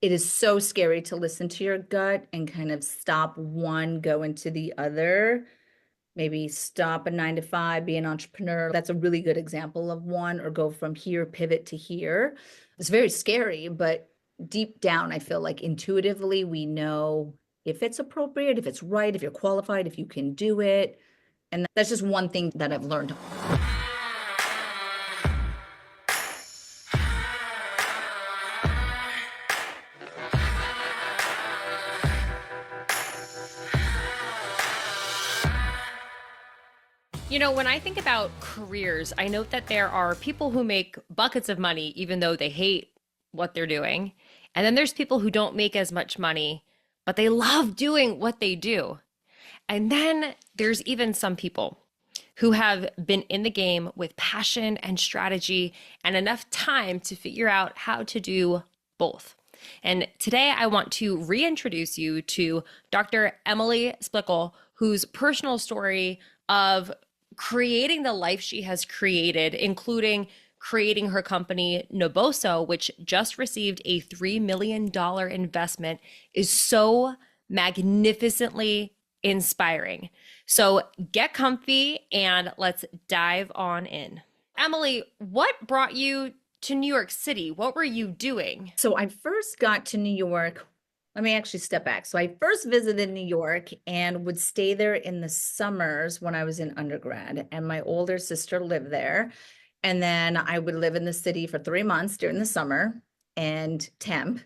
it is so scary to listen to your gut and kind of stop one, go into the other. Maybe stop a 9 to 5, be an entrepreneur. That's a really good example of one, or go from here, pivot to here. It's very scary, but deep down, I feel like intuitively we know if it's appropriate, if it's right, if you're qualified, if you can do it. And that's just one thing that I've learned. When I think about careers, I note that there are people who make buckets of money even though they hate what they're doing. And then there's people who don't make as much money, but they love doing what they do. And then there's even some people who have been in the game with passion and strategy and enough time to figure out how to do both. And today I want to reintroduce you to Dr. Emily Splichal, whose personal story of creating the life she has created, including creating her company Noboso, which just received a $3 million investment, is so magnificently inspiring. So get comfy and let's dive on in. Emily, what brought you to New York City? What were you doing? So I first got to New York. Let me actually step back. So I first visited New York and would stay there in the summers when I was in undergrad, and my older sister lived there. And then I would live in the city for 3 months during the summer and temp.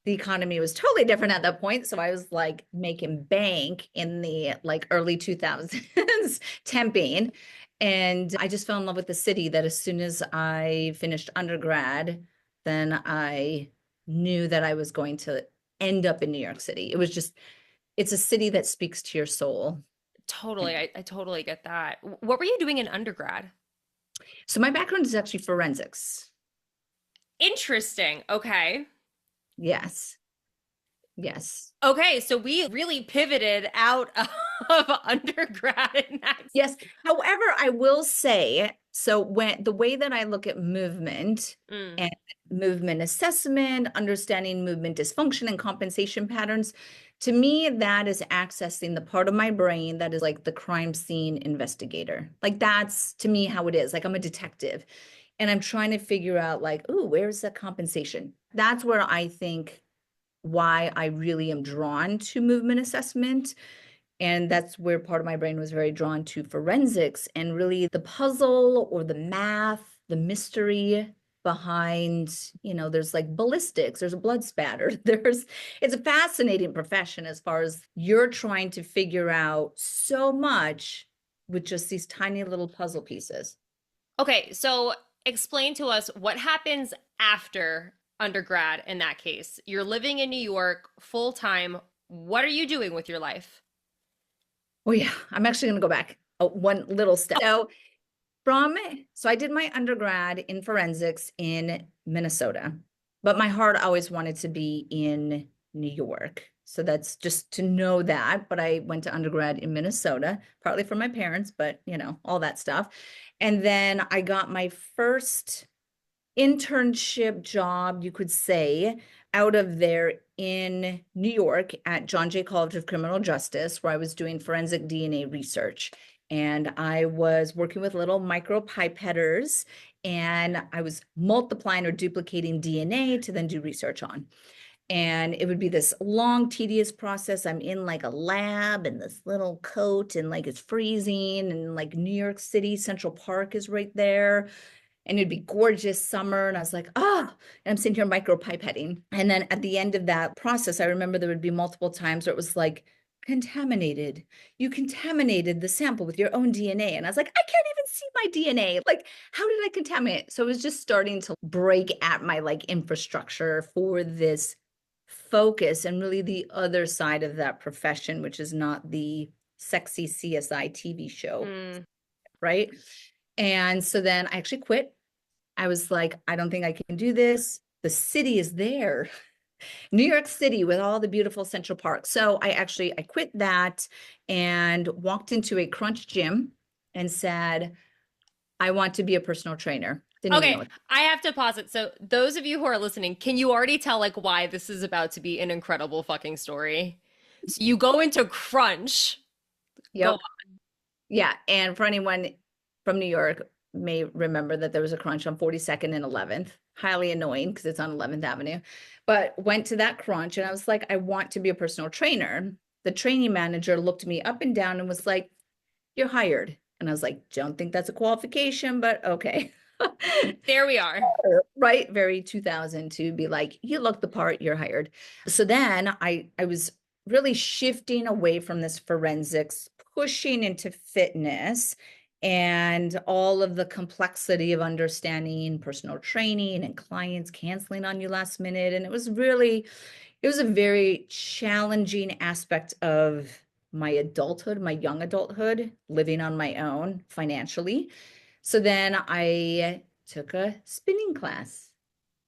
The economy was totally different at that point. So I was like making bank in the like early 2000s temping. And I just fell in love with the city that as soon as I finished undergrad, then I knew that I was going to end up in New York City. It's a city that speaks to your soul. Totally. I totally get that. What were you doing in undergrad? So my background is actually forensics. Interesting. Okay. Yes. Yes. Okay, so we really pivoted out of undergrad in that. Yes. However, I will say, so when the way that I look at movement Mm, and movement assessment, understanding movement dysfunction and compensation patterns, to me, that is accessing the part of my brain that is like the crime scene investigator. Like that's to me how it is. Like I'm a detective and I'm trying to figure out like, ooh, where's the compensation? That's where I think why I really am drawn to movement assessment. And that's where part of my brain was very drawn to forensics and really the puzzle or the math, the mystery behind, there's like ballistics, there's a blood spatter, it's a fascinating profession as far as you're trying to figure out so much with just these tiny little puzzle pieces. okay, so explain to us what happens after undergrad in that case. You're living in New York full time. What are you doing with your life? Oh yeah, I'm actually going to go back one little step. So I did my undergrad in forensics in Minnesota, but my heart always wanted to be in New York. So that's just to know that. But I went to undergrad in Minnesota, partly for my parents, but all that stuff. And then I got my first internship job, you could say, out of there in New York at John Jay College of Criminal Justice, where I was doing forensic DNA research. And I was working with little micro pipetters, and I was multiplying or duplicating DNA to then do research on. And it would be this long, tedious process. I'm in like a lab in this little coat, and like it's freezing, and like New York City Central Park is right there. And it'd be gorgeous summer. And I was like, and I'm sitting here micropipetting. And then at the end of that process, I remember there would be multiple times where it was like, contaminated. You contaminated the sample with your own DNA. And I was like, I can't even see my DNA. Like, how did I contaminate it? So it was just starting to break at my like infrastructure for this focus and really the other side of that profession, which is not the sexy CSI TV show, Mm, right? And so then I actually quit. I was like, I don't think I can do this. The city is there. New York City with all the beautiful Central Park. So I quit that and walked into a Crunch gym and said, I want to be a personal trainer. Didn't even know Okay, what. I have to pause it. So, those of you who are listening, can you already tell like why this is about to be an incredible fucking story? So you go into crunch. Go Yep. Yeah. And for anyone from New York may remember that there was a crunch on 42nd and 11th. Highly annoying because it's on 11th Avenue. But went to that crunch and I was like, I want to be a personal trainer. The training manager looked me up and down and was like, you're hired. And I was like, don't think that's a qualification, but okay. There we are. Right, very 2000 to be like, you look the part, you're hired. So then I was really shifting away from this forensics, pushing into fitness and all of the complexity of understanding personal training and clients canceling on you last minute. And it was a very challenging aspect of my adulthood, my young adulthood, living on my own financially. So then I took a spinning class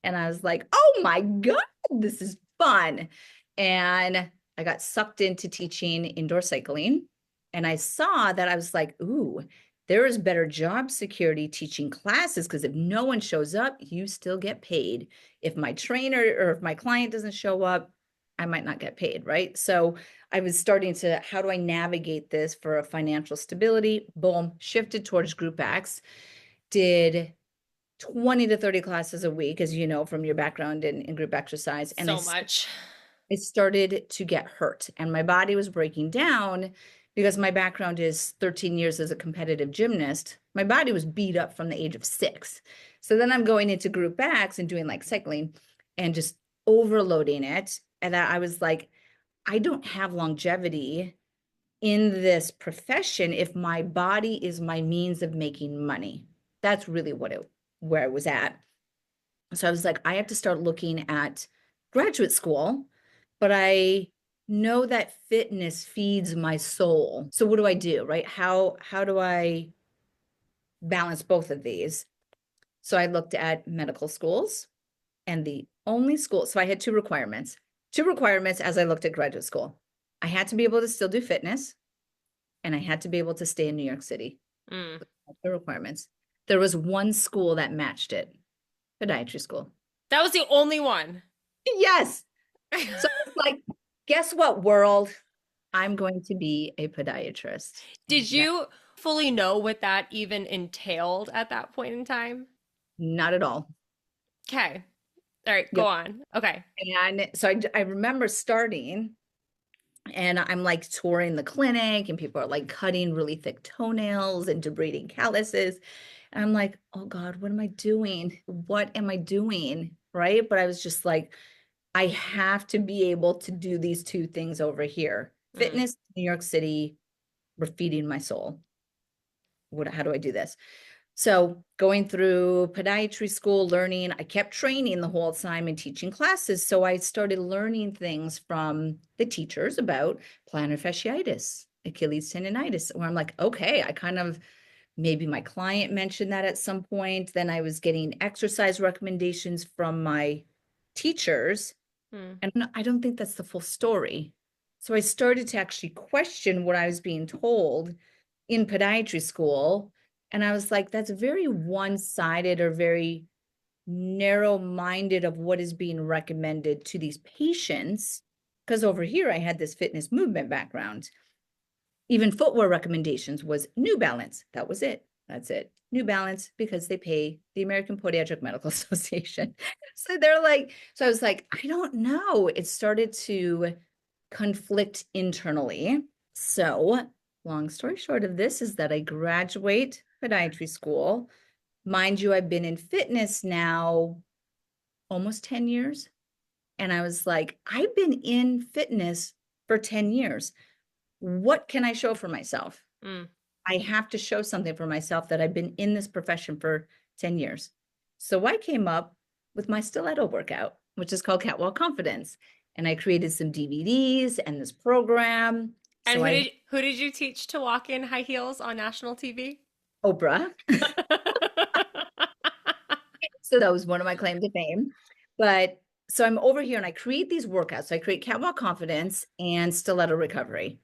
and I was like, oh my God, this is fun. And I got sucked into teaching indoor cycling. And I saw that I was like, ooh, there is better job security teaching classes because if no one shows up, you still get paid. If my trainer or if my client doesn't show up, I might not get paid, right? So I was starting to, how do I navigate this for a financial stability? Boom, shifted towards group X, did 20 to 30 classes a week, as you know, from your background in group exercise. And So much. I started to get hurt and my body was breaking down because my background is 13 years as a competitive gymnast. My body was beat up from the age of 6. So then I'm going into group X and doing like cycling and just overloading it. And I was like, I don't have longevity in this profession if my body is my means of making money. That's really where I was at. So I was like, I have to start looking at graduate school, but I know that fitness feeds my soul. So what do I do, right? How do I balance both of these? So I looked at medical schools and the only school, so I had two requirements. Two requirements as I looked at graduate school. I had to be able to still do fitness and I had to be able to stay in New York City. Mm. The requirements. There was one school that matched it, podiatry school. That was the only one. Yes. So it's like, guess what, world? I'm going to be a podiatrist. Did you fully know what that even entailed at that point in time? Not at all. Okay. All right, go Yep. on. Okay. And so I remember starting and I'm like touring the clinic and people are like cutting really thick toenails and debriding calluses. And I'm like, oh God, what am I doing? What am I doing? Right. But I was just like, I have to be able to do these two things over here. Mm. Fitness, New York City, we're feeding my soul. How do I do this? So going through podiatry school, learning, I kept training the whole time and teaching classes. So I started learning things from the teachers about plantar fasciitis, Achilles tendonitis, where I'm like, okay, I kind of, maybe my client mentioned that at some point. Then I was getting exercise recommendations from my teachers. Mm. And I don't think that's the full story. So I started to actually question what I was being told in podiatry school. And I was like, that's very one-sided or very narrow-minded of what is being recommended to these patients. Because over here, I had this fitness movement background. Even footwear recommendations was New Balance. That was it. That's it. New Balance because they pay the American Podiatric Medical Association. So they're like, so I was like, I don't know. It started to conflict internally. So long story short of this is that I graduate podiatry school. Mind you, I've been in fitness now almost 10 years. And I was like, I've been in fitness for 10 years. What can I show for myself? Mm. I have to show something for myself that I've been in this profession for 10 years. So I came up with my stiletto workout, which is called Catwalk Confidence. And I created some DVDs and this program. And So who did you teach to walk in high heels on national TV? Oprah. So that was one of my claims to fame. But so I'm over here and I create these workouts. So I create Catwalk Confidence and Stiletto Recovery.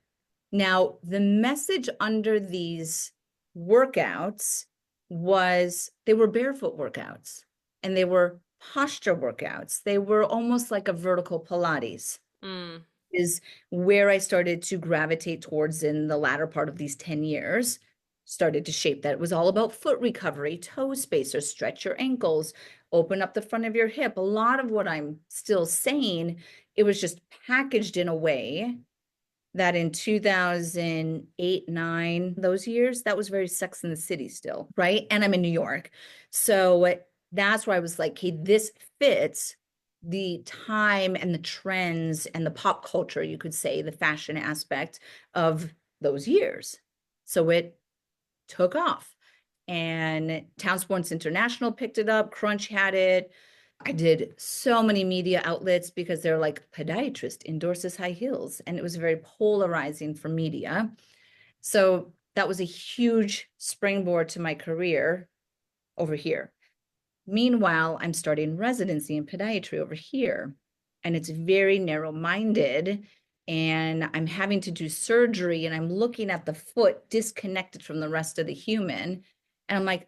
Now, the message under these workouts was they were barefoot workouts and they were posture workouts. They were almost like a vertical Pilates, Mm. is where I started to gravitate towards in the latter part of these 10 years. Started to shape that. It was all about foot recovery, toe spacers, stretch your ankles, open up the front of your hip. A lot of what I'm still saying, it was just packaged in a way that in 2008, 9, those years, that was very Sex in the City still, right? And I'm in New York. So that's where I was like, hey, this fits the time and the trends and the pop culture, you could say, the fashion aspect of those years. So it took off. And Town Sports International picked it up, Crunch had it. I did so many media outlets because they're like, podiatrist endorses high heels. And it was very polarizing for media. So that was a huge springboard to my career over here. Meanwhile, I'm starting residency in podiatry over here, and it's very narrow-minded. And I'm having to do surgery, and I'm looking at the foot disconnected from the rest of the human. And I'm like,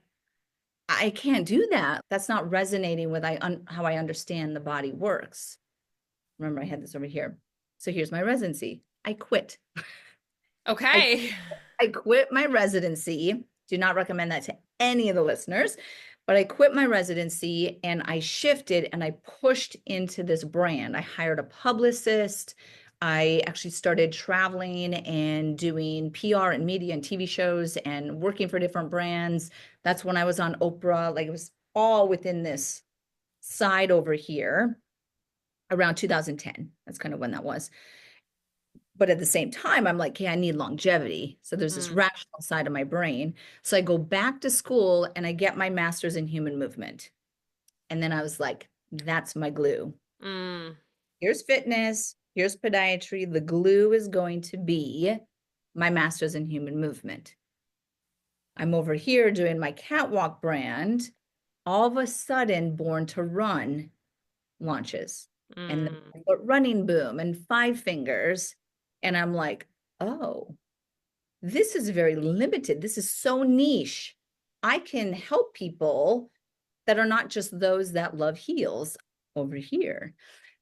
I can't do that. That's not resonating with how I understand the body works. Remember, I had this over here. So here's my residency. I quit. I Okay. I quit my residency. Do not recommend that to any of the listeners, but I quit my residency and I shifted and I pushed into this brand. I hired a publicist. I actually started traveling and doing PR and media and TV shows and working for different brands. That's when I was on Oprah. Like, it was all within this side over here around 2010. That's kind of when that was. But at the same time, I'm like, hey, I need longevity. So there's this Mm. rational side of my brain. So I go back to school and I get my master's in human movement. And then I was like, that's my glue. Mm. Here's fitness, here's podiatry. The glue is going to be my master's in human movement. I'm over here doing my catwalk brand. All of a sudden, Born to Run launches and Mm. the running boom and Five Fingers. And I'm like, oh, this is very limited. This is so niche. I can help people that are not just those that love heels over here.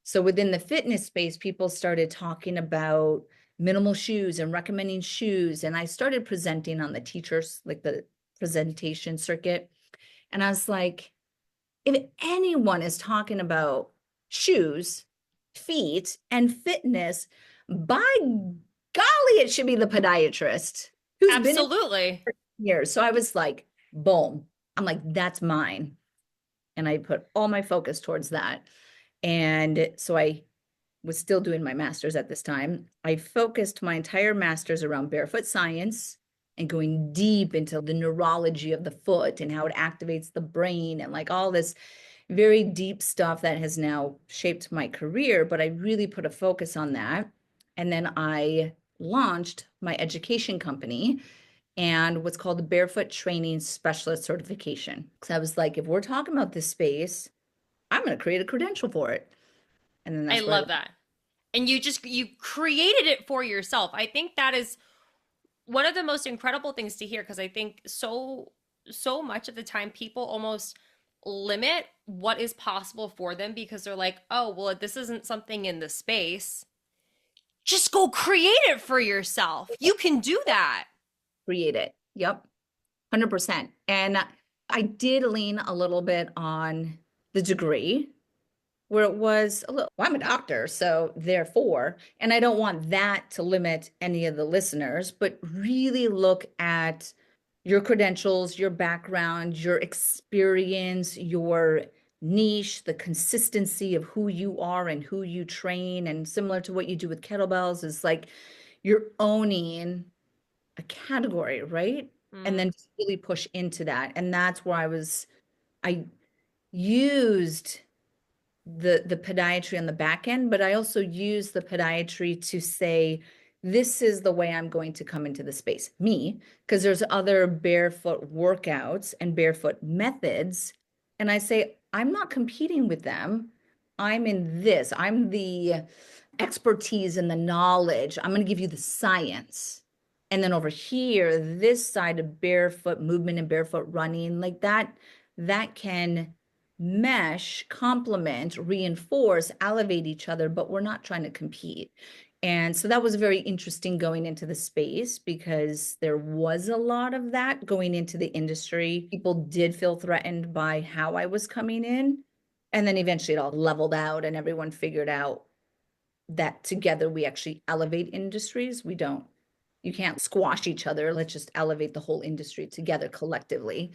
So within the fitness space, people started talking about minimal shoes and recommending shoes. And I started presenting on the teachers, like the presentation circuit. And I was like, if anyone is talking about shoes, feet, and fitness, by golly, it should be the podiatrist who's been in Absolutely. for years. So I was like, boom. I'm like, that's mine. And I put all my focus towards that. And so I was still doing my master's at this time. I focused my entire master's around barefoot science and going deep into the neurology of the foot and how it activates the brain and like all this very deep stuff that has now shaped my career. But I really put a focus on that. And then I launched my education company and what's called the Barefoot Training Specialist Certification. Because I was like, if we're talking about this space, I'm going to create a credential for it. And then I that's where I love that. And you created it for yourself. I think that is one of the most incredible things to hear, because I think so much of the time people almost limit what is possible for them because they're like, "Oh, well, this isn't something in the space. Just go create it for yourself. You can do that." create it. Yep, 100%. And I did lean a little bit on the degree where it was a little, well, I'm a doctor, so therefore, and I don't want that to limit any of the listeners, but really look at your credentials, your background, your experience, your niche, the consistency of who you are and who you train. And similar to what you do with kettlebells, is like you're owning a category, right? And Mm. then just really push into that. And that's where I used the podiatry on the back end, but I also use the podiatry to say, this is the way I'm going to come into the space. Me, because there's other barefoot workouts and barefoot methods. And I say, I'm not competing with them. I'm in this. I'm the expertise and the knowledge. I'm going to give you the science. And then over here, this side of barefoot movement and barefoot running, like that can mesh, complement, reinforce, elevate each other, but we're not trying to compete. And so that was very interesting going into the space because there was a lot of that going into the industry. People did feel threatened by how I was coming in. And then eventually it all leveled out and everyone figured out that together we actually elevate industries. We don't, you can't squash each other. Let's just elevate the whole industry together collectively.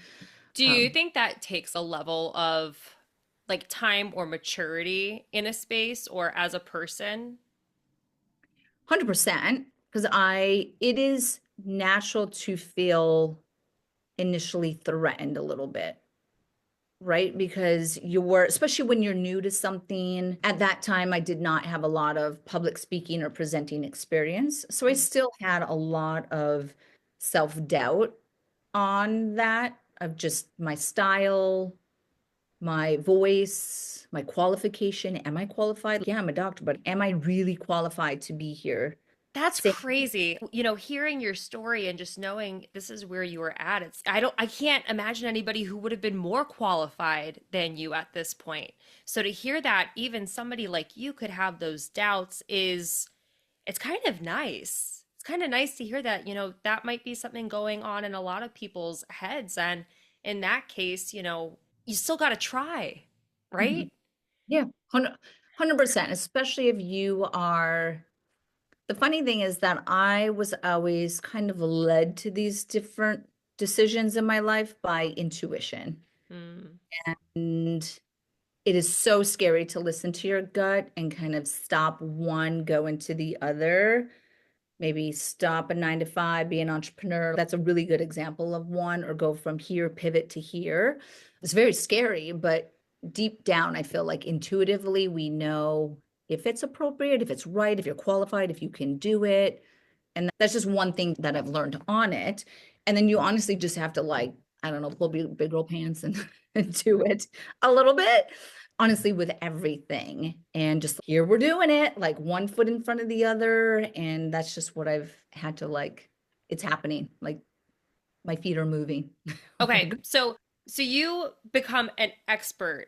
Do you think that takes a level of like time or maturity in a space or as a person? 100%, because it is natural to feel initially threatened a little bit, right? Because especially when you're new to something, at that time, I did not have a lot of public speaking or presenting experience. So I still had a lot of self-doubt on that, of just my style, my voice, my qualification. Am I qualified? Yeah, I'm a doctor, but am I really qualified to be here? That's Same. crazy. You know, hearing your story and just knowing this is where you were at, I can't imagine anybody who would have been more qualified than you at this point. So to hear that even somebody like you could have those doubts it's kind of nice. It's kind of nice to hear that, that might be something going on in a lot of people's heads. And in that case, you still got to try, Mhm. right? Yeah, 100%, especially if you are. The funny thing is that I was always kind of led to these different decisions in my life by intuition. Mm. And it is so scary to listen to your gut and kind of stop one, go into the other. Maybe stop a 9 to 5, be an entrepreneur. That's a really good example of one, or go from here, pivot to here. It's very scary, but deep down, I feel like intuitively we know if it's appropriate, if it's right, if you're qualified, if you can do it. And that's just one thing that I've learned on it. And then you honestly just have to, like, I don't know, pull big girl pants and, and do it a little bit, honestly, with everything. And just here we're doing it, like one foot in front of the other. And that's just what I've had to, like, it's happening. Like my feet are moving. Okay, so you become an expert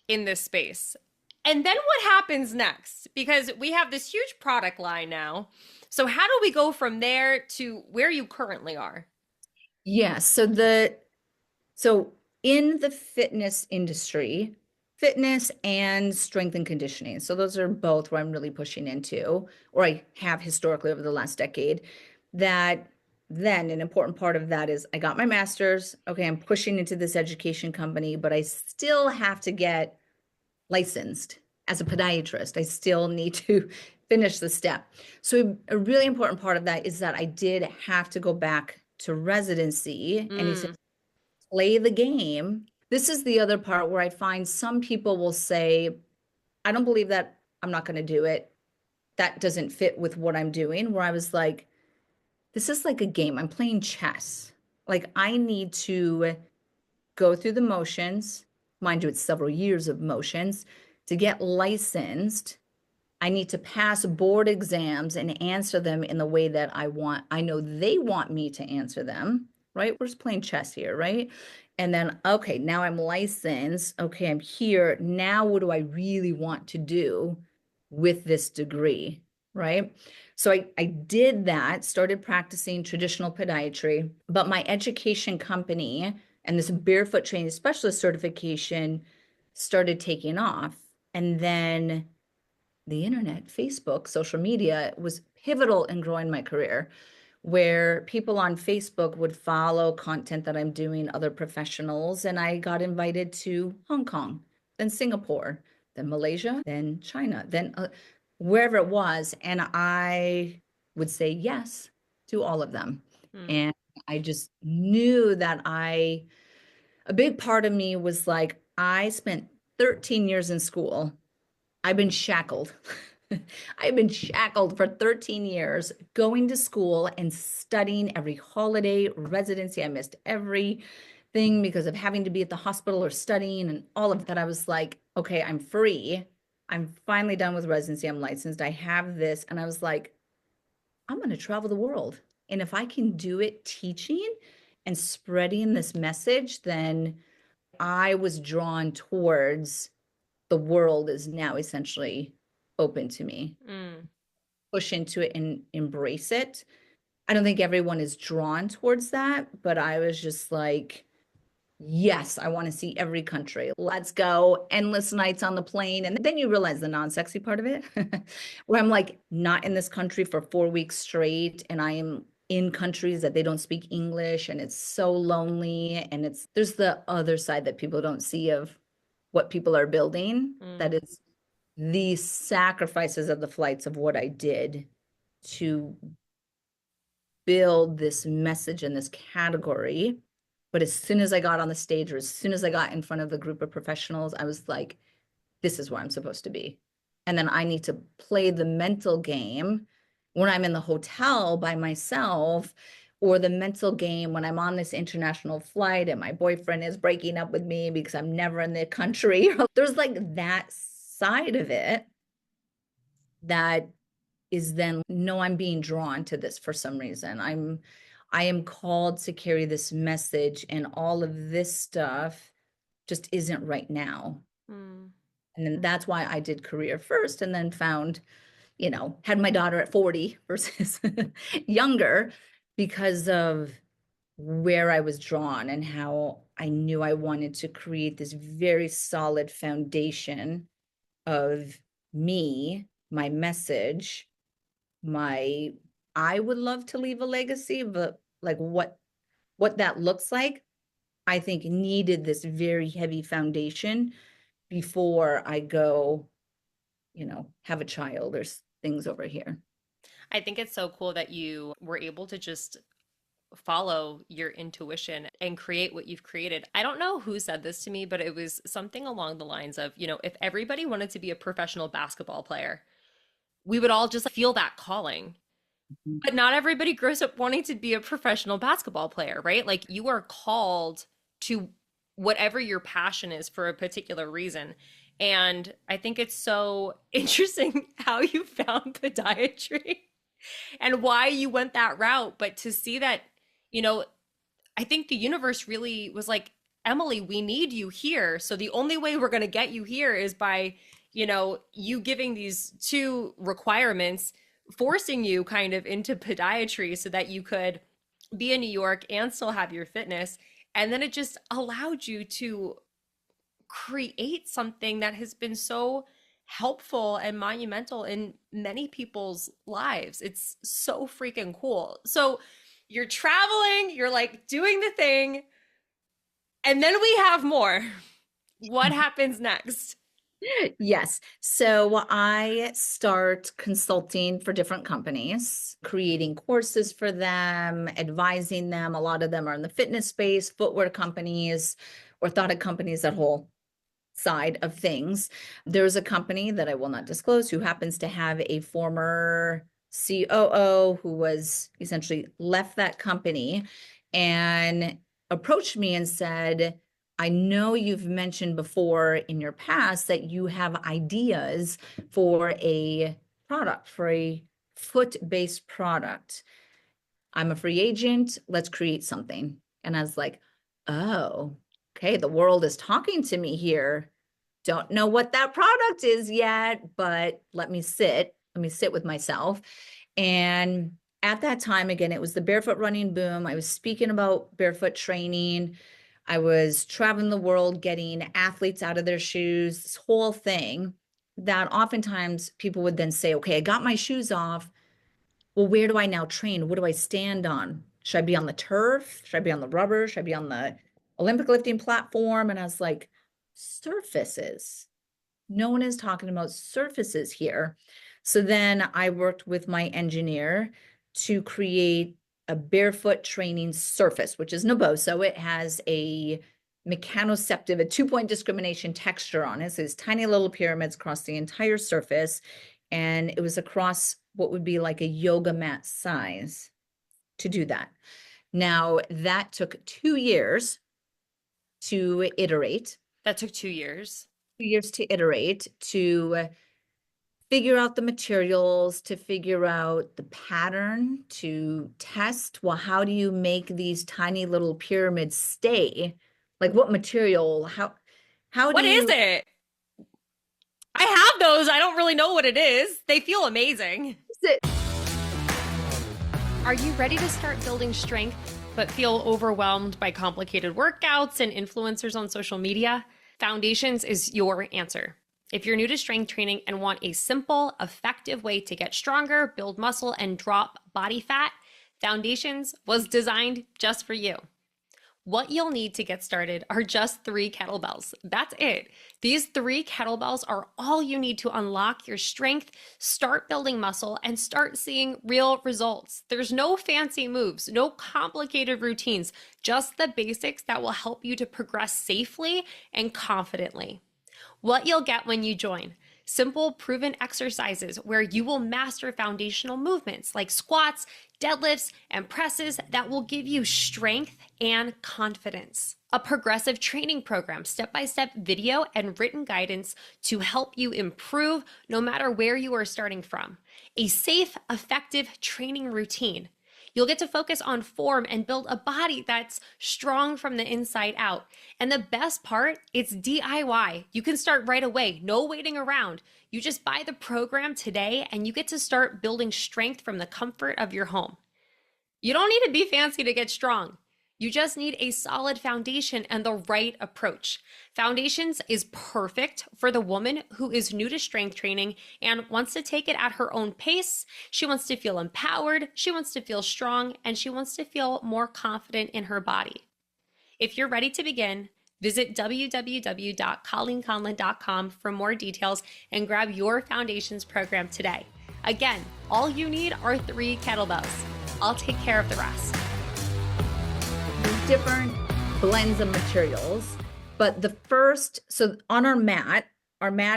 in this space. And then what happens next? Because we have this huge product line now. So how do we go from there to where you currently are? Yeah. So in the fitness industry, fitness and strength and conditioning. So those are both where I'm really pushing into, or I have historically over the last decade. That then an important part of that is I got my master's. Okay, I'm pushing into this education company, but I still have to get licensed as a podiatrist. I still need to finish the step. So a really important part of that is that I did have to go back to residency and Mm. play the game. This is the other part where I find some people will say, I don't believe that, I'm not going to do it. That doesn't fit with what I'm doing. Where I was like, this is like a game. I'm playing chess. Like I need to go through the motions. Mind you, it's several years of motions to get licensed. I need to pass board exams and answer them in the way that I know they want me to answer them, right? We're just playing chess here, right? And then, okay, now I'm licensed. Okay, I'm here. Now, what do I really want to do with this degree, right? So I did that, started practicing traditional podiatry, but my education company and this barefoot training specialist certification started taking off. And then the internet, Facebook, social media was pivotal in growing my career, where people on Facebook would follow content that I'm doing, other professionals, and I got invited to Hong Kong, then Singapore, then Malaysia, then China, then wherever it was. And I would say yes to all of them. Mm. And I just knew that a big part of me was like, I spent 13 years in school. I've been shackled. I've been shackled for 13 years, going to school and studying every holiday, residency. I missed everything because of having to be at the hospital or studying and all of that. I was like, okay, I'm free. I'm finally done with residency. I'm licensed. I have this. And I was like, I'm going to travel the world. And if I can do it teaching and spreading this message, then I was drawn towards the world is now essentially open to me. Mm. Push into it and embrace it. I don't think everyone is drawn towards that, but I was just like, yes, I want to see every country. Let's go. Endless nights on the plane. And then you realize the non-sexy part of it, where I'm like not in this country for 4 weeks straight. And I am in countries that they don't speak English and it's so lonely. And there's the other side that people don't see of what people are building. That Mm. is the sacrifices of the flights of what I did to build this message in this category. But as soon as I got on the stage or as soon as I got in front of the group of professionals, I was like, this is where I'm supposed to be. And then I need to play the mental game when I'm in the hotel by myself, or the mental game when I'm on this international flight and my boyfriend is breaking up with me because I'm never in the country. There's like that side of it that is then, no, I'm being drawn to this for some reason. I am called to carry this message, and all of this stuff just isn't right now. Mm. And then that's why I did career first and then found, had my daughter at 40 versus younger, because of where I was drawn and how I knew I wanted to create this very solid foundation of me, my message, my I would love to leave a legacy, but like what that looks like, I think needed this very heavy foundation before I go, have a child or things over here. I think it's so cool that you were able to just follow your intuition and create what you've created. I don't know who said this to me, but it was something along the lines of, if everybody wanted to be a professional basketball player, we would all just feel that calling. Mhm. But not everybody grows up wanting to be a professional basketball player, right? Like you are called to whatever your passion is for a particular reason. And I think it's so interesting how you found podiatry and why you went that route. But to see that, you know, I think the universe really was like, Emily, we need you here. So the only way we're going to get you here is by, you giving these two requirements, forcing you kind of into podiatry so that you could be in New York and still have your fitness. And then it just allowed you to create something that has been so helpful and monumental in many people's lives. It's so freaking cool. So you're traveling, you're like doing the thing, and then we have more. What happens next? Yes. So I start consulting for different companies, creating courses for them, advising them. A lot of them are in the fitness space, footwear companies, orthotic companies, that whole side of things. There's a company that I will not disclose who happens to have a former COO who was essentially left that company and approached me and said, I know you've mentioned before in your past that you have ideas for a product, for a foot-based product. I'm a free agent. Let's create something. And I was like, oh, okay, the world is talking to me here. Don't know what that product is yet, but let me sit. Let me sit with myself. And at that time, again, it was the barefoot running boom. I was speaking about barefoot training. I was traveling the world, getting athletes out of their shoes, this whole thing that oftentimes people would then say, okay, I got my shoes off. Well, where do I now train? What do I stand on? Should I be on the turf? Should I be on the rubber? Should I be on the Olympic lifting platform? And I was like, surfaces. No one is talking about surfaces here. So then I worked with my engineer to create a barefoot training surface, which is Noboso. It has a mechanoceptive, a 2-point discrimination texture on it. So it's tiny little pyramids across the entire surface. And it was across what would be like a yoga mat size to do that. Now, that took 2 years to iterate. That took 2 years. 2 years to iterate, to figure out the materials, to figure out the pattern, to test, well, how do you make these tiny little pyramids stay? Like what material, how do What is you it? I have those. I don't really know what it is. They feel amazing. use it? Are you ready to start building strength but feel overwhelmed by complicated workouts and influencers on social media? Foundations is your answer. If you're new to strength training and want a simple, effective way to get stronger, build muscle, and drop body fat, Foundations was designed just for you. What you'll need to get started are just 3 kettlebells. That's it. These 3 kettlebells are all you need to unlock your strength, start building muscle, and start seeing real results. There's no fancy moves, no complicated routines, just the basics that will help you to progress safely and confidently. What you'll get when you join: simple, proven exercises where you will master foundational movements like squats, deadlifts, and presses that will give you strength and confidence. A progressive training program, step-by-step video and written guidance to help you improve no matter where you are starting from. A safe, effective training routine. You'll get to focus on form and build a body that's strong from the inside out. And the best part, it's DIY. You can start right away, no waiting around. You just buy the program today and you get to start building strength from the comfort of your home. You don't need to be fancy to get strong. You just need a solid foundation and the right approach. Foundations is perfect for the woman who is new to strength training and wants to take it at her own pace. She wants to feel empowered, she wants to feel strong, and she wants to feel more confident in her body. If you're ready to begin, visit www.colleenconlon.com for more details and grab your Foundations program today. Again, all you need are 3 kettlebells. I'll take care of the rest. Different blends of materials, but so on our mat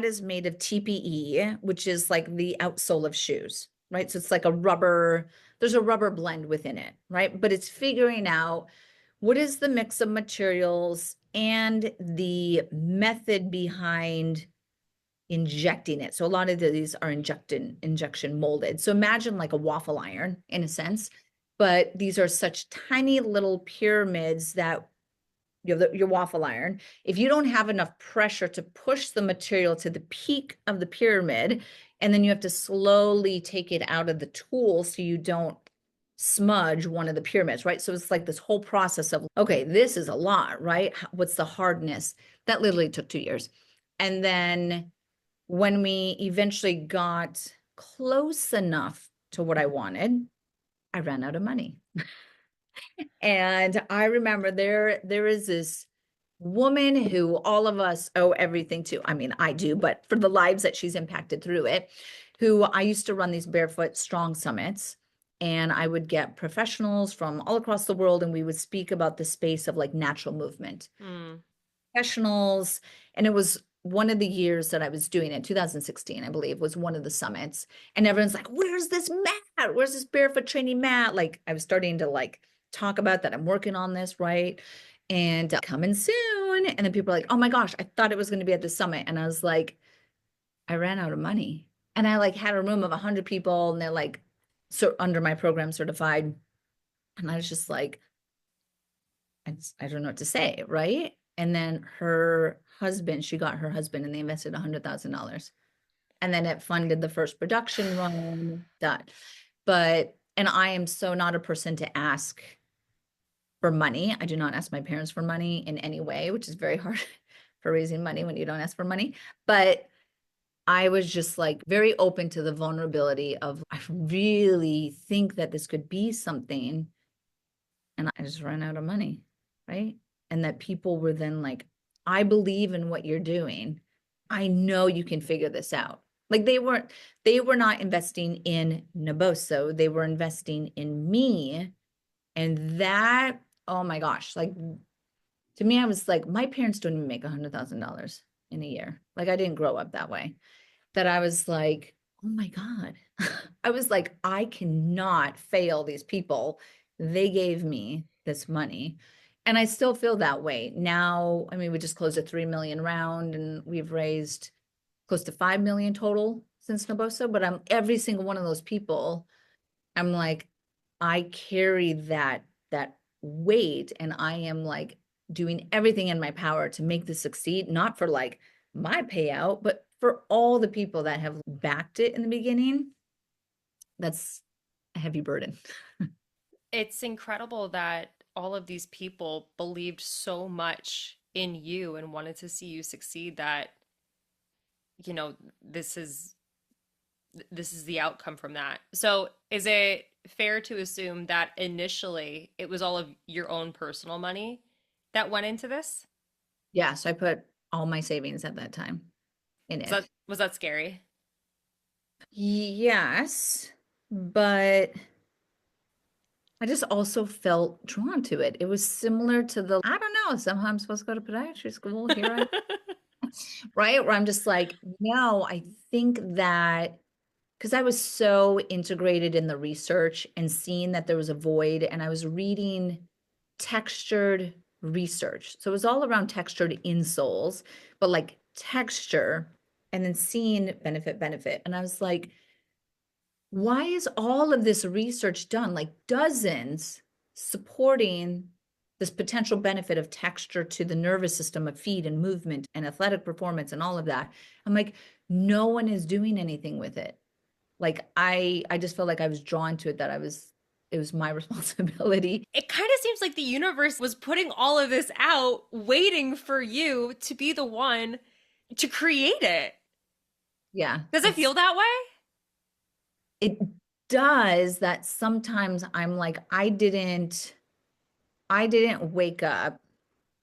is made of TPE, which is like the outsole of shoes, right? So it's like there's a rubber blend within it, right? But it's figuring out what is the mix of materials and the method behind injecting it. So a lot of these are injection molded. So imagine like a waffle iron in a sense, but these are such tiny little pyramids that you have your waffle iron. If you don't have enough pressure to push the material to the peak of the pyramid, and then you have to slowly take it out of the tool so you don't smudge one of the pyramids, right? So it's like this whole process of, okay, this is a lot, right? What's the hardness? That literally took 2 years. And then when we eventually got close enough to what I wanted, I ran out of money. And I remember there is this woman who all of us owe everything to. I mean, I do, but for the lives that she's impacted through it, who I used to run these barefoot strong summits, and I would get professionals from all across the world, and we would speak about the space of like natural movement. Professionals, and it was one of the years that I was doing it, 2016, I believe, was one of the summits. And everyone's like, where's this mat? Where's this barefoot training mat? Like I was starting to like talk about that. I'm working on this, right? And coming soon. And then people are like, oh my gosh, I thought it was going to be at the summit. And I was like, I ran out of money. And I like had a room of 100 people and they're like, so under my program certified. And I was just like, I don't know what to say, right? And then she got her husband and they invested $100,000. And then it funded the first production run, done. And I am so not a person to ask for money. I do not ask my parents for money in any way, which is very hard for raising money when you don't ask for money. But I was just like very open to the vulnerability of, I really think that this could be something. And I just ran out of money, right? And that people were then like, I believe in what you're doing. I know you can figure this out. Like they were not investing in Noboso. They were investing in me. And that, oh my gosh, like to me, I was like, my parents don't even make $100,000 in a year. Like I didn't grow up that way. That I was like, oh my God. I was like, I cannot fail these people. They gave me this money. And I still feel that way now. I mean, we just closed a 3 million round and we've raised close to 5 million total since Noboso, but I'm every single one of those people. I'm like, I carry that weight, and I am like doing everything in my power to make this succeed, not for like my payout, but for all the people that have backed it in the beginning. That's a heavy burden. It's incredible that all of these people believed so much in you and wanted to see you succeed that, you know, this is the outcome from that. So, is it fair to assume that initially it was all of your own personal money that went into this? Yeah, so I put all my savings at that time in it. Was that scary? Yes, but I just also felt drawn to it. It was similar to I don't know, somehow I'm supposed to go to podiatry school. Here I right? Where I'm just like, no, I think that because I was so integrated in the research and seeing that there was a void, and I was reading textured research. So it was all around textured insoles, but like texture, and then seeing benefit. And I was like, why is all of this research done, like dozens, supporting this potential benefit of texture to the nervous system of feet and movement and athletic performance and all of that? I'm like, no one is doing anything with it. Like I just felt like I was drawn to it, that it was my responsibility. It kind of seems like the universe was putting all of this out, waiting for you to be the one to create it. Yeah, Does it feel that way? it does. That sometimes I'm like, I didn't wake up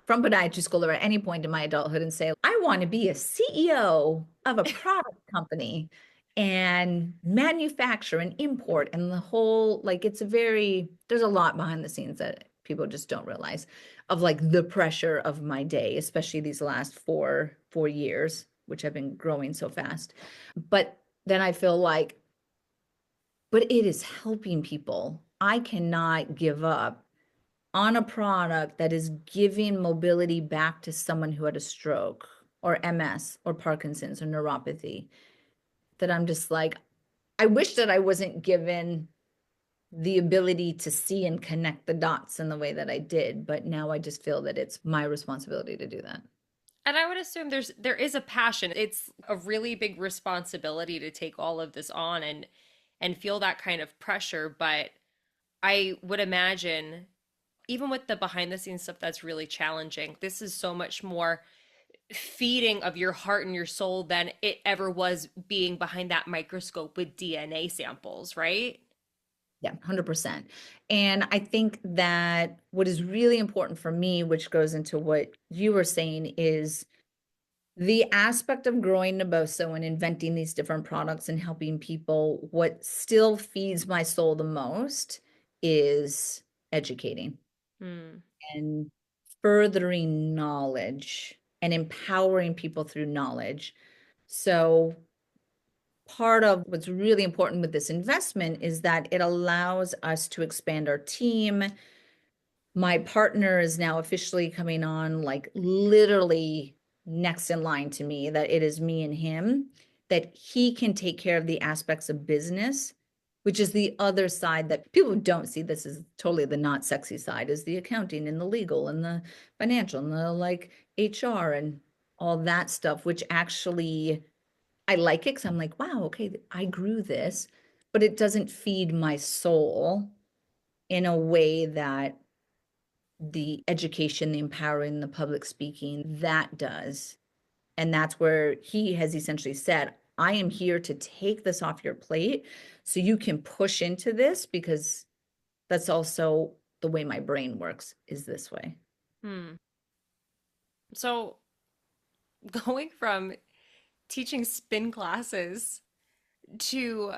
from podiatry school or at any point in my adulthood and say, I want to be a CEO of a product company and manufacture and import and the whole, like, there's a lot behind the scenes that people just don't realize, of like the pressure of my day, especially these last four years, which have been growing so fast. But then I feel like, but it is helping people. I cannot give up on a product that is giving mobility back to someone who had a stroke or MS or Parkinson's or neuropathy. That I'm just like, I wish that I wasn't given the ability to see and connect the dots in the way that I did, but now I just feel that it's my responsibility to do that. And I would assume there is a passion. It's a really big responsibility to take all of this on and feel that kind of pressure, but I would imagine even with the behind the scenes stuff that's really challenging. This is so much more feeding of your heart and your soul than it ever was being behind that microscope with DNA samples, right? Yeah, 100%. And I think that what is really important for me, which goes into what you were saying, is the aspect of growing Noboso and inventing these different products and helping people. What still feeds my soul the most is educating Hmm. and furthering knowledge and empowering people through knowledge. So part of what's really important with this investment is that it allows us to expand our team. My partner is now officially coming on, like literally next in line to me, that it is me and him, that he can take care of the aspects of business, which is the other side that people don't see. This is totally the not sexy side, is the accounting and the legal and the financial and the like HR and all that stuff, which actually I like it because I'm like, wow, okay, I grew this, but it doesn't feed my soul in a way that the education, the empowering, the public speaking, that does. And that's where he has essentially said, I am here to take this off your plate so you can push into this, because that's also the way my brain works, is this way. Hmm. So going from teaching spin classes to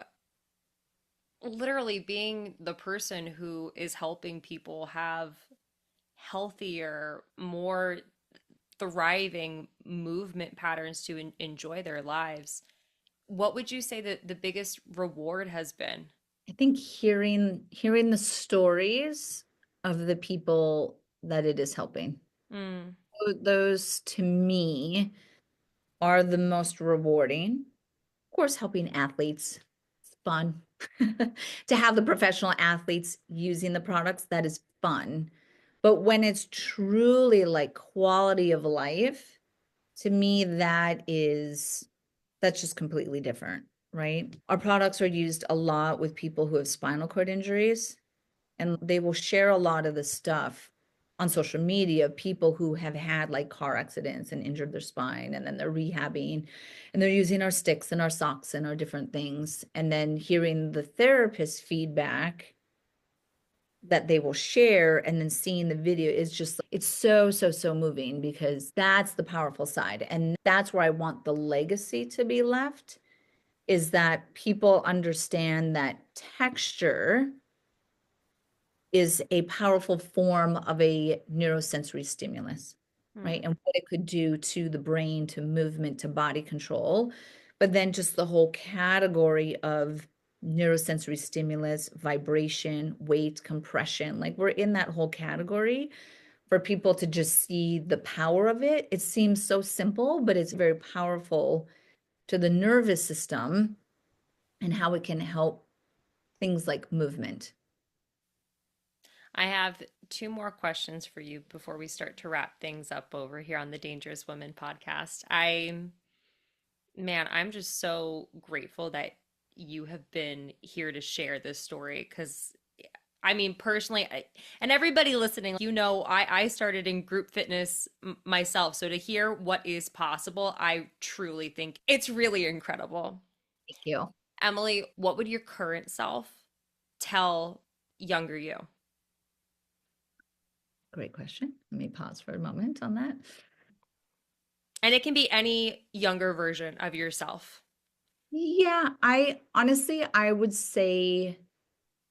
literally being the person who is helping people have healthier, more thriving movement patterns to enjoy their lives. What would you say that the biggest reward has been? I think hearing the stories of the people that it is helping. Mm, Those to me are the most rewarding. course, helping athletes. It's fun. To have the professional athletes using the products, that is fun. But when it's truly like quality of life, to me, that's just completely different, right? Our products are used a lot with people who have spinal cord injuries, and they will share a lot of the stuff on social media of people who have had like car accidents and injured their spine, and then they're rehabbing and they're using our sticks and our socks and our different things. And then hearing the therapist feedback that they will share and then seeing the video is just, it's so moving, because that's the powerful side. And that's where I want the legacy to be left, is that people understand that texture is a powerful form of a neurosensory stimulus, right? Hmm. And what it could do to the brain, to movement, to body control. But then just the whole category of neurosensory stimulus, vibration, weight, compression, like we're in that whole category. For people to just see the power of it, it seems so simple, but it's very powerful to the nervous system and how it can help things like movement. I have two more questions for you before we start to wrap things up over here on the Dangerous Women podcast. I'm just so grateful that you have been here to share this story because I mean, personally, and everybody listening, I started in group fitness myself. So to hear what is possible, I truly think it's really incredible. Thank you. Emily, what would your current self tell younger you? Great question. Let me pause for a moment on that. And it can be any younger version of yourself. Yeah, I honestly, I would say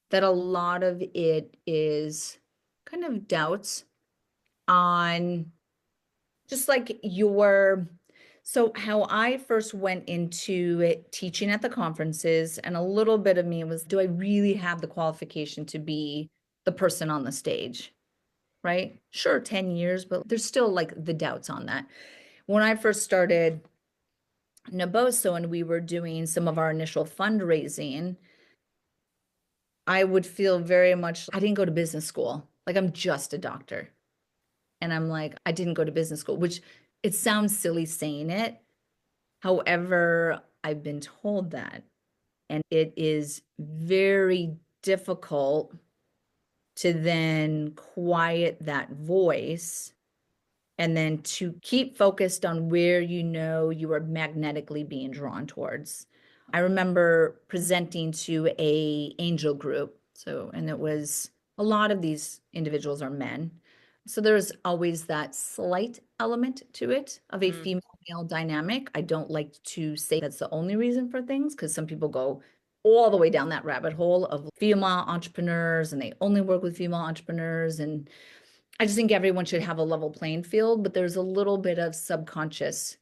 that a lot of it is kind of doubts on just like so how I first went into it, teaching at the conferences, and a little bit of me was, do I really have the qualification to be the person on the stage? Right? Sure, 10 years, but there's still like the doubts on that. When I first started Noboso and we were doing some of our initial fundraising, I would feel very much, I didn't go to business school. Like I'm just a doctor. And I'm like, I didn't go to business school, which it sounds silly saying it. However, I've been told that. And it is very difficult to then quiet that voice and then to keep focused on where you know you are magnetically being drawn towards. I remember presenting to a angel group. So, and it was a lot of these individuals are men. So there's always that slight element to it of a Mm. female male dynamic. I don't like to say that's the only reason for things, because some people go all the way down that rabbit hole of female entrepreneurs and they only work with female entrepreneurs. And I just think everyone should have a level playing field, but there's a little bit of subconscious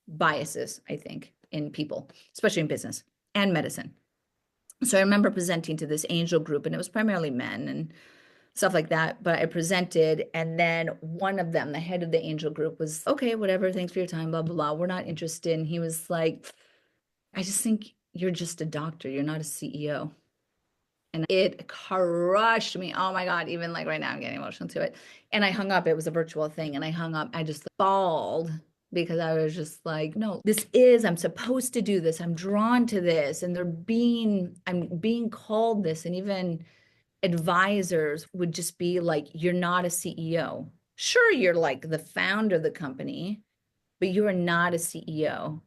biases, I think, in people, especially in business and medicine. So I remember presenting to this angel group, and it was primarily men and stuff like that. But I presented, and then one of them, the head of the angel group, was, okay, whatever, thanks for your time, blah, blah, blah. We're not interested. And he was like, I just think you're just a doctor. You're not a CEO. And it crushed me. Oh my God. Even like right now, I'm getting emotional to it. And I hung up. It was a virtual thing. And I hung up. I just bawled because I was just like, no, I'm supposed to do this. I'm drawn to this. And I'm being called this. And even advisors would just be like, you're not a CEO. Sure, you're like the founder of the company, but you are not a CEO.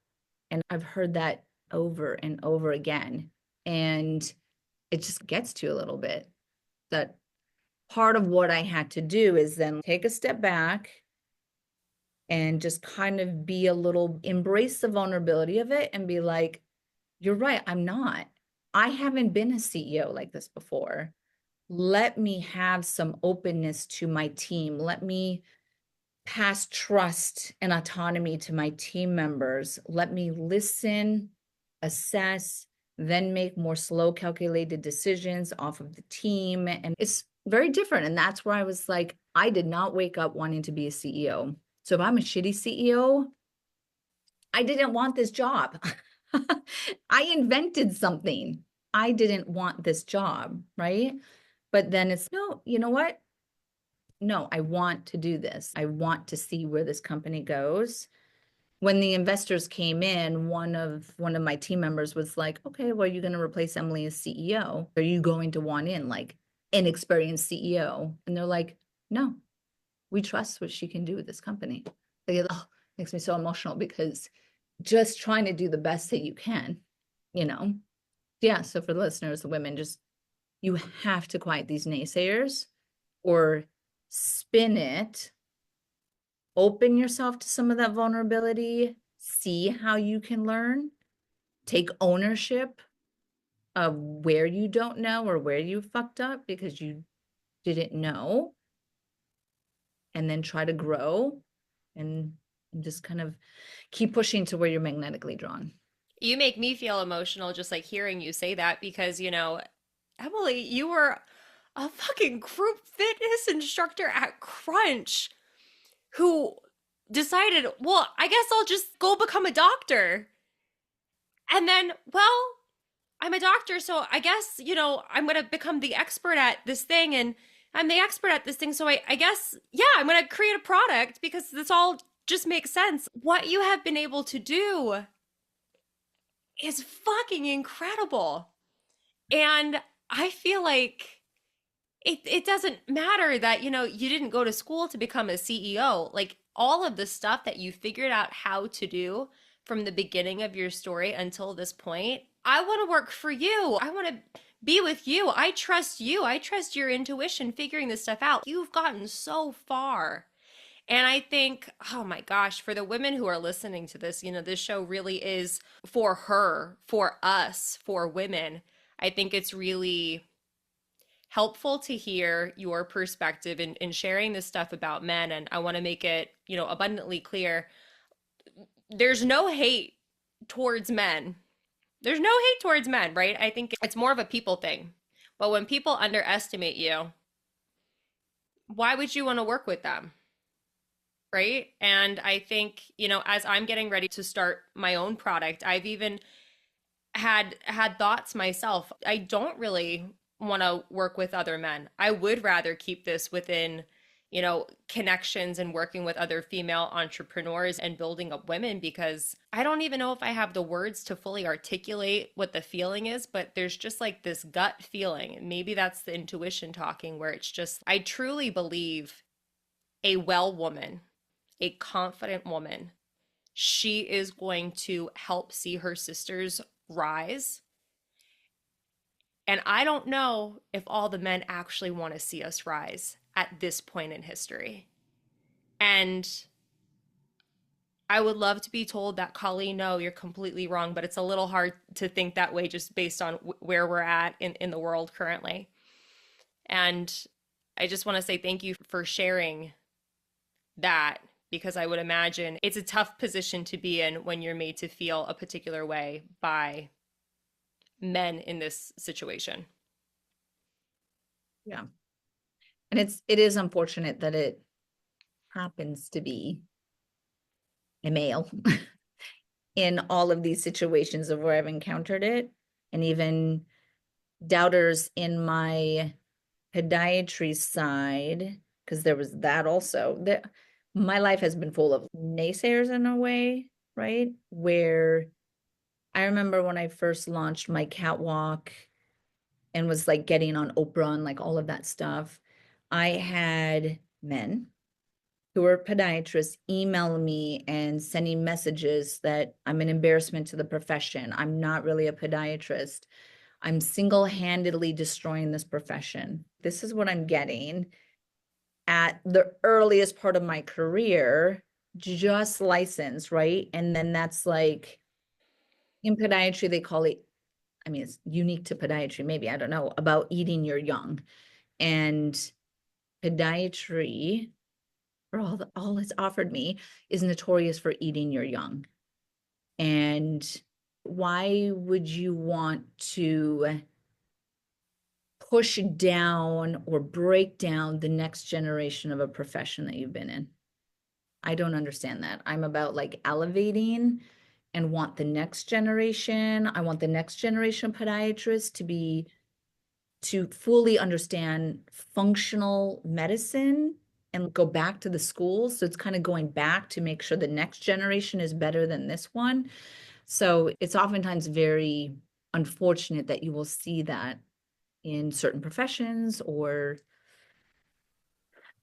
And I've heard that over and over again. And it just gets to you a little bit. That part of what I had to do is then take a step back and just kind of embrace the vulnerability of it and be like, you're right, I'm not. I haven't been a CEO like this before. Let me have some openness to my team. Let me pass trust and autonomy to my team members. Let me listen, assess, then make more slow, calculated decisions off of the team. And it's very different. And that's where I was like, I did not wake up wanting to be a CEO. So if I'm a shitty CEO, I didn't want this job. I invented something. I didn't want this job, right? But then it's no, you know what? No, I want to do this. I want to see where this company goes. When the investors came in, one of my team members was like, "Okay, well, you're going to replace Emily as CEO. Are you going to want in like an experienced CEO?" And they're like, "No, we trust what she can do with this company." Like, oh, makes me so emotional because just trying to do the best that you can, you know? Yeah, so for the listeners, the women, just you have to quiet these naysayers or spin it, open yourself to some of that vulnerability, see how you can learn, take ownership of where you don't know or where you fucked up because you didn't know, and then try to grow and just kind of keep pushing to where you're magnetically drawn. You make me feel emotional just like hearing you say that because, Emily, you were a fucking group fitness instructor at Crunch who decided, well, I guess I'll just go become a doctor. And then, well, I'm a doctor, so I guess, I'm going to become the expert at this thing and I'm the expert at this thing. So I guess, yeah, I'm going to create a product because this all just makes sense. What you have been able to do is fucking incredible. And I feel like it doesn't matter that, you didn't go to school to become a CEO. Like all of the stuff that you figured out how to do from the beginning of your story until this point, I want to work for you. I want to be with you. I trust you. I trust your intuition figuring this stuff out. You've gotten so far. And I think, oh my gosh, for the women who are listening to this, this show really is for her, for us, for women. I think it's really helpful to hear your perspective in sharing this stuff about men. And I want to make it, abundantly clear. There's no hate towards men. There's no hate towards men, right? I think it's more of a people thing. But when people underestimate you, why would you want to work with them? Right? And I think, as I'm getting ready to start my own product, I've even had thoughts myself. I don't really want to work with other men. I would rather keep this within, connections and working with other female entrepreneurs and building up women because I don't even know if I have the words to fully articulate what the feeling is, but there's just like this gut feeling. Maybe that's the intuition talking where it's just, I truly believe a well woman, a confident woman, she is going to help see her sisters rise. And I don't know if all the men actually want to see us rise at this point in history. And I would love to be told that, Colleen, no, you're completely wrong, but it's a little hard to think that way just based on where we're at in the world currently. And I just want to say thank you for sharing that because I would imagine it's a tough position to be in when you're made to feel a particular way by men in this situation. Yeah. And it is unfortunate that it happens to be a male in all of these situations of where I've encountered it. And even doubters in my podiatry side, because there was that also. My life has been full of naysayers in a way, right? Where I remember when I first launched my catwalk and was like getting on Oprah and like all of that stuff, I had men who were podiatrists email me and sending messages that I'm an embarrassment to the profession. I'm not really a podiatrist. I'm single-handedly destroying this profession. This is what I'm getting at the earliest part of my career, just licensed, right? And then that's like in podiatry, they call it, I mean, it's unique to podiatry, maybe, I don't know, about eating your young. And podiatry, for all it's offered me, is notorious for eating your young. And why would you want to push down or break down the next generation of a profession that you've been in? I don't understand that. I'm about like elevating and want the next generation. I want the next generation podiatrists to fully understand functional medicine and go back to the schools. So it's kind of going back to make sure the next generation is better than this one. So it's oftentimes very unfortunate that you will see that in certain professions or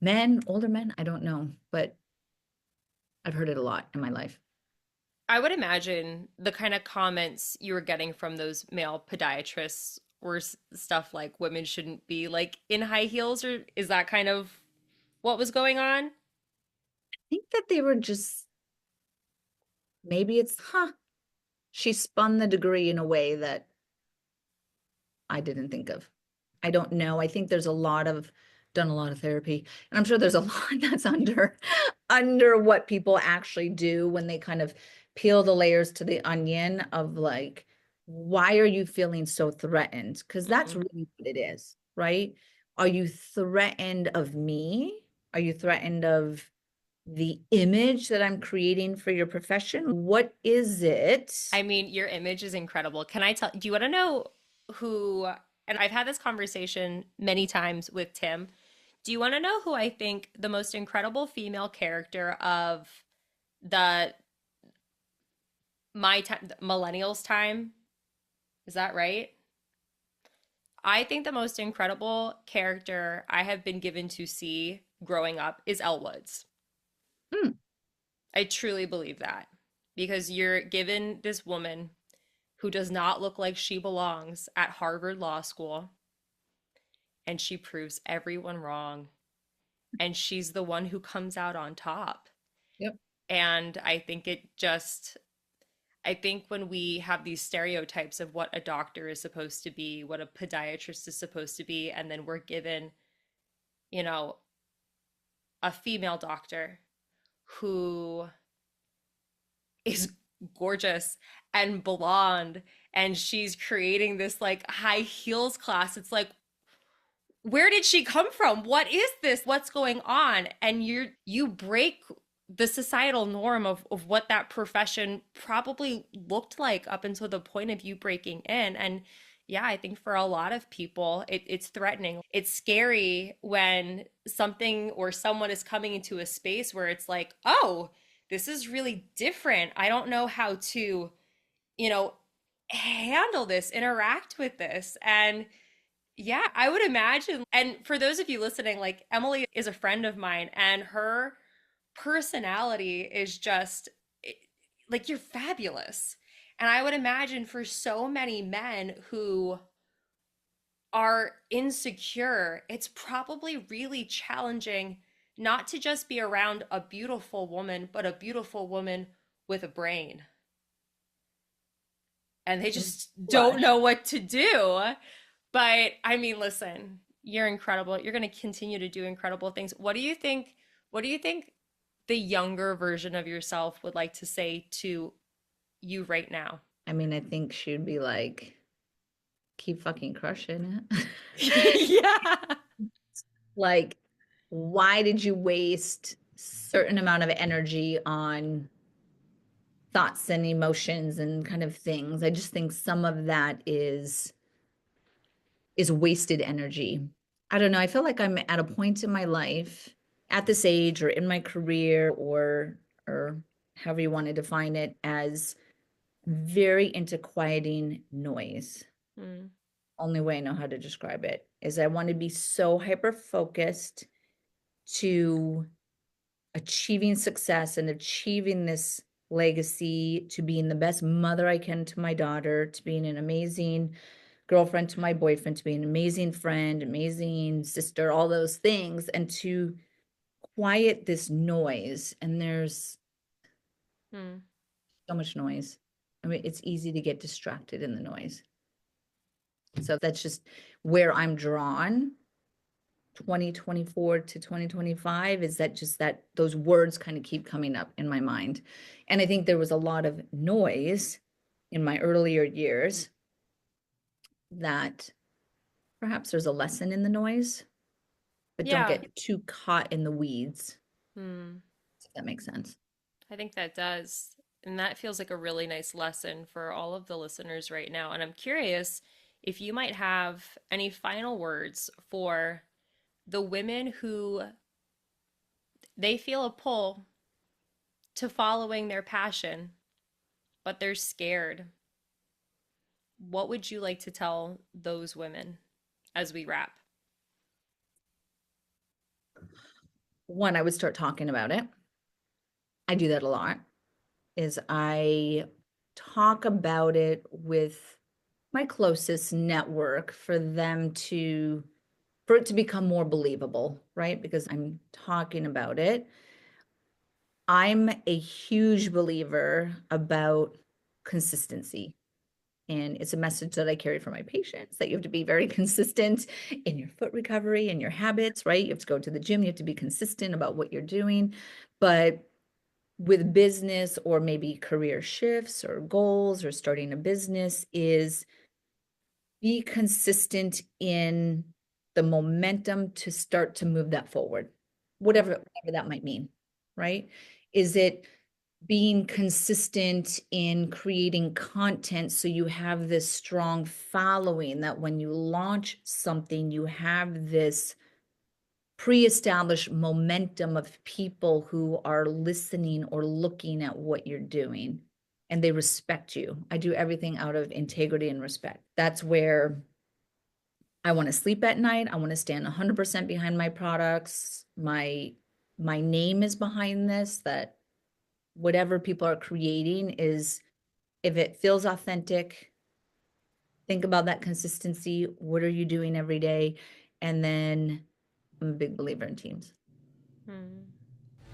men, older men, I don't know, but I've heard it a lot in my life. I would imagine the kind of comments you were getting from those male podiatrists were stuff like women shouldn't be like in high heels, or is that kind of what was going on? I think that they were just, maybe it's, she spun the degree in a way that I didn't think of. I don't know. I think there's a lot of done a lot of therapy, and I'm sure there's a lot that's under what people actually do when they kind of peel the layers to the onion of like, why are you feeling so threatened? Because that's Mm. really what it is, right? Are you threatened of me? Are you threatened of the image that I'm creating for your profession? What is it? I mean, your image is incredible. Can I tell, do you want to know who, and I've had this conversation many times with Tim. Do you want to know who I think the most incredible female character of the my time, millennials time? Is that right? I think the most incredible character I have been given to see growing up is Elle Woods. Hmm, I truly believe that because you're given this woman who does not look like she belongs at Harvard Law School, and she proves everyone wrong. And she's the one who comes out on top. yep, And I think it just, I think when we have these stereotypes of what a doctor is supposed to be, what a podiatrist is supposed to be, and then we're given, you know, a female doctor who is gorgeous and blonde and she's creating this like high heels class. It's like, where did she come from? What is this? What's going on? And you break the societal norm of what that profession probably looked like up until the point of you breaking in. And yeah, I think for a lot of people, it's threatening. It's scary when something or someone is coming into a space where it's like, oh, this is really different. I don't know how to, you know, handle this, interact with this. And yeah, I would imagine. And for those of you listening, like Emily is a friend of mine, and her personality is just like you're fabulous. And I would imagine for so many men who are insecure, it's probably really challenging not to just be around a beautiful woman, but a beautiful woman with a brain. And they just don't blush. know what to do. But I mean, listen, you're incredible. You're going to continue to do incredible things. What do you think the younger version of yourself would like to say to you right now? I mean, I think she'd be like, keep fucking crushing it. Yeah. Like, why did you waste certain amount of energy on thoughts and emotions and kind of things? I just think some of that is wasted energy. I don't know. I feel like I'm at a point in my life at this age or in my career or however you want to define it as very into quieting noise. Mm, Only way I know how to describe it is I want to be so hyper focused to achieving success and achieving this legacy, to being the best mother I can to my daughter, to being an amazing girlfriend to my boyfriend, to be an amazing friend, amazing sister, all those things, and to quiet this noise. And there's mm. so much noise. I mean, it's easy to get distracted in the noise. So that's just where I'm drawn 2024 to 2025 is that just that those words kind of keep coming up in my mind. And I think there was a lot of noise in my earlier years that perhaps there's a lesson in the noise, but don't Yeah. get too caught in the weeds, Mm, if that makes sense. I think that does. And that feels like a really nice lesson for all of the listeners right now. And I'm curious if you might have any final words for the women who they feel a pull to following their passion, but they're scared. What would you like to tell those women as we wrap? One, I would start talking about it. I do that a lot, is I talk about it with my closest network for it to become more believable, right? Because I'm talking about it. I'm a huge believer about consistency. And it's a message that I carry for my patients, that you have to be very consistent in your foot recovery and your habits, right? You have to go to the gym, you have to be consistent about what you're doing. But with business or maybe career shifts or goals or starting a business, is be consistent in the momentum to start to move that forward, whatever that might mean, right? Is it being consistent in creating content so you have this strong following that when you launch something, you have this pre-established momentum of people who are listening or looking at what you're doing and they respect you. I do everything out of integrity and respect. That's where I want to sleep at night. I want to stand 100% behind my products. My name is behind this, that whatever people are creating is, if it feels authentic, think about that consistency. What are you doing every day? And then I'm a big believer in teams.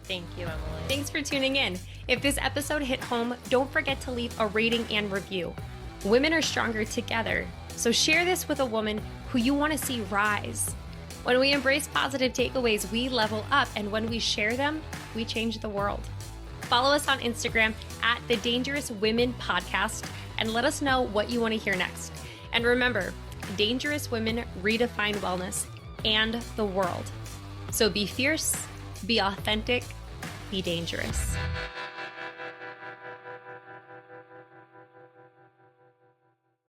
Thank you, Emily. Thanks for tuning in. If this episode hit home, don't forget to leave a rating and review. Women are stronger together, so share this with a woman who you want to see rise. When we embrace positive takeaways, we level up, and when we share them, we change the world. Follow us on Instagram at The Dangerous Women Podcast and let us know what you want to hear next. And remember, dangerous women redefine wellness and the world. So be fierce, be authentic, be dangerous.